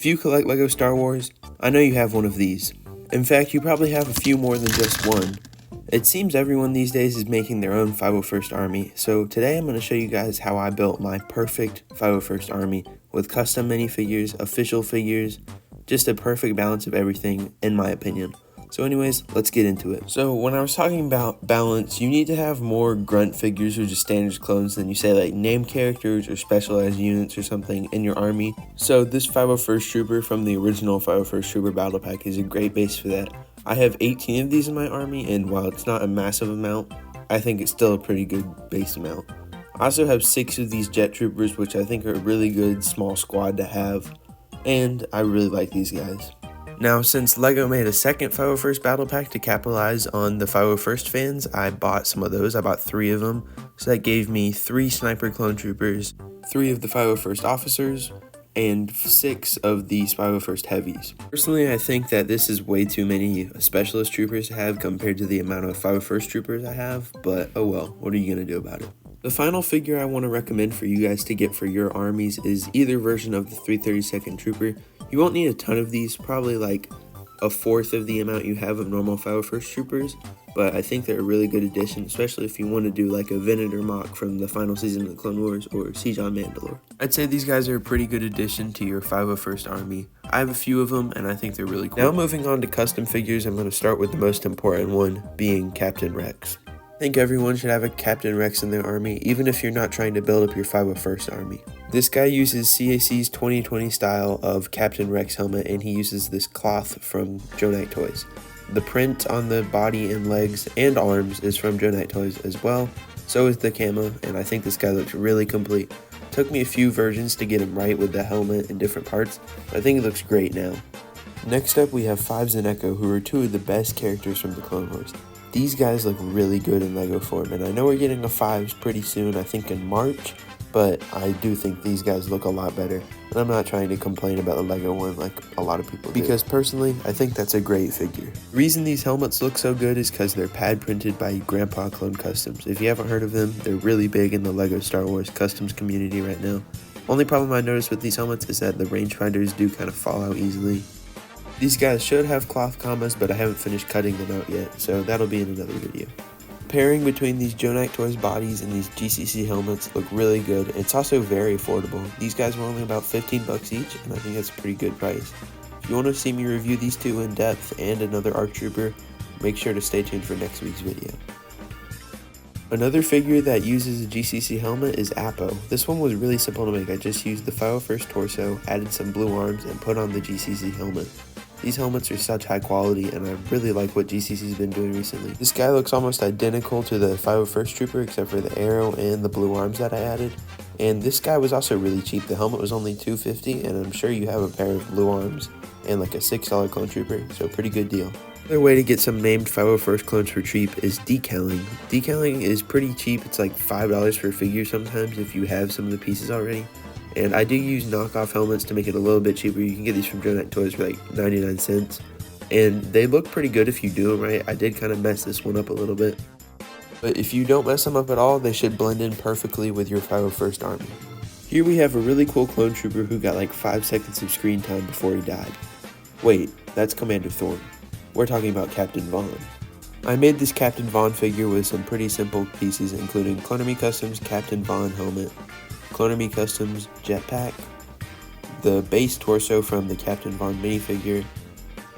If you collect LEGO Star Wars, I know you have one of these. In fact, you probably have a few more than just one. It seems everyone these days is making their own 501st Army, so today I'm going to show you guys how I built my perfect 501st Army with custom minifigures, official figures, just a perfect balance of everything in my opinion. So anyways, let's get into it. So when I was talking about balance, you need to have more grunt figures or just standard clones than you say like named characters or specialized units or something in your army. So this 501st Trooper from the original 501st Trooper Battle Pack is a great base for that. I have 18 of these in my army, and while it's not a massive amount, I think it's still a pretty good base amount. I also have 6 of these Jet Troopers, which I think are a really good small squad to have, and I really like these guys. Now, since LEGO made a second 501st Battle Pack to capitalize on the 501st fans, I bought some of those. I bought 3 of them, so that gave me 3 Sniper Clone Troopers, 3 of the 501st Officers, and 6 of the 501st Heavies. Personally, I think that this is way too many Specialist Troopers to have compared to the amount of 501st Troopers I have, but oh well, what are you going to do about it? The final figure I want to recommend for you guys to get for your armies is either version of the 332nd Trooper. You won't need a ton of these, probably like a fourth of the amount you have of normal 501st Troopers, but I think they're a really good addition, especially if you want to do like a Venator mock from the final season of the Clone Wars or Siege on Mandalore. I'd say these guys are a pretty good addition to your 501st Army. I have a few of them and I think they're really cool. Now moving on to custom figures, I'm going to start with the most important one, being Captain Rex. I think everyone should have a Captain Rex in their army, even if you're not trying to build up your 501st Army. This guy uses CAC's 2020 style of Captain Rex helmet, and he uses this cloth from Joe Knight Toys. The print on the body and legs and arms is from Joe Knight Toys as well, so is the camo, and I think this guy looks really complete. Took me a few versions to get him right with the helmet and different parts, but I think it looks great now. Next up we have 5 Zenco, who are 2 of the best characters from the Clone Wars. These guys look really good in LEGO form, and I know we're getting a 5s pretty soon, I think in March, but I do think these guys look a lot better, and I'm not trying to complain about the LEGO one like a lot of people do, because personally, I think that's a great figure. The reason these helmets look so good is because they're pad printed by Grandpa Clone Customs. If you haven't heard of them, they're really big in the LEGO Star Wars customs community right now. Only problem I noticed with these helmets is that the rangefinders do kind of fall out easily. These guys should have cloth commas, but I haven't finished cutting them out yet, so that'll be in another video. Pairing between these Joe Knight Toys bodies and these GCC helmets look really good. It's also very affordable. These guys were only about 15 bucks each, and I think that's a pretty good price. If you want to see me review these 2 in depth and another ARC Trooper, make sure to stay tuned for next week's video. Another figure that uses a GCC helmet is Appo. This one was really simple to make. I just used the 501st torso, added some blue arms, and put on the GCC helmet. These helmets are such high quality, and I really like what GCC's been doing recently. This guy looks almost identical to the 501st Trooper except for the arrow and the blue arms that I added. And this guy was also really cheap. The helmet was only $250, and I'm sure you have a pair of blue arms and like a $6 Clone Trooper, so pretty good deal. Another way to get some named 501st clones for cheap is decaling. Decaling is pretty cheap. It's like $5 for a figure sometimes if you have some of the pieces already. And I do use knockoff helmets to make it a little bit cheaper. You can get these from Joe Knight Toys for like 99 cents. And they look pretty good if you do them right. I did kind of mess this one up a little bit. But if you don't mess them up at all, they should blend in perfectly with your 501st Army. Here we have a really cool clone trooper who got like 5 seconds of screen time before he died. Wait, that's Commander Thorn. We're talking about Captain Vaughn. I made this Captain Vaughn figure with some pretty simple pieces, including Clone Army Customs Captain Vaughn helmet, Clone Army Customs jetpack, the base torso from the Captain Vaughn minifigure,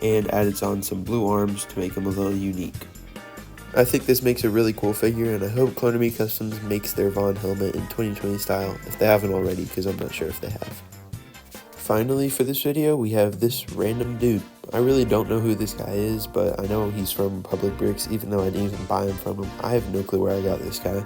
and added on some blue arms to make him a little unique. I think this makes a really cool figure, and I hope Clone Army Customs makes their Vaughn helmet in 2020 style, if they haven't already, because I'm not sure if they have. Finally, for this video, we have this random dude. I really don't know who this guy is, but I know he's from Republic Bricks, even though I didn't even buy him from him. I have no clue where I got this guy.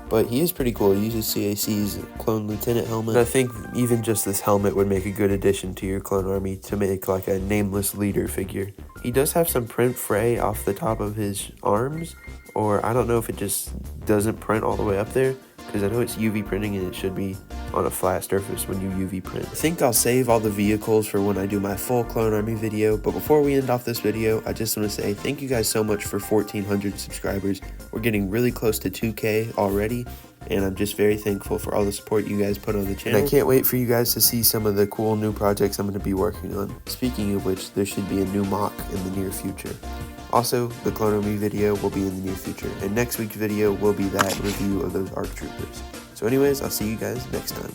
But he is pretty cool. He uses CAC's Clone Lieutenant helmet. And I think even just this helmet would make a good addition to your clone army to make like a nameless leader figure. He does have some print fray off the top of his arms, or I don't know if it just doesn't print all the way up there, because I know it's UV printing and it should be on a flat surface when you UV print. I think I'll save all the vehicles for when I do my full clone army video, but before we end off this video, I just want to say thank you guys so much for 1,400 subscribers. We're getting really close to 2K already, and I'm just very thankful for all the support you guys put on the channel. And I can't wait for you guys to see some of the cool new projects I'm going to be working on. Speaking of which, there should be a new mock in the near future. Also, the Clone Me video will be in the near future, and next week's video will be that review of those ARC Troopers. So anyways, I'll see you guys next time.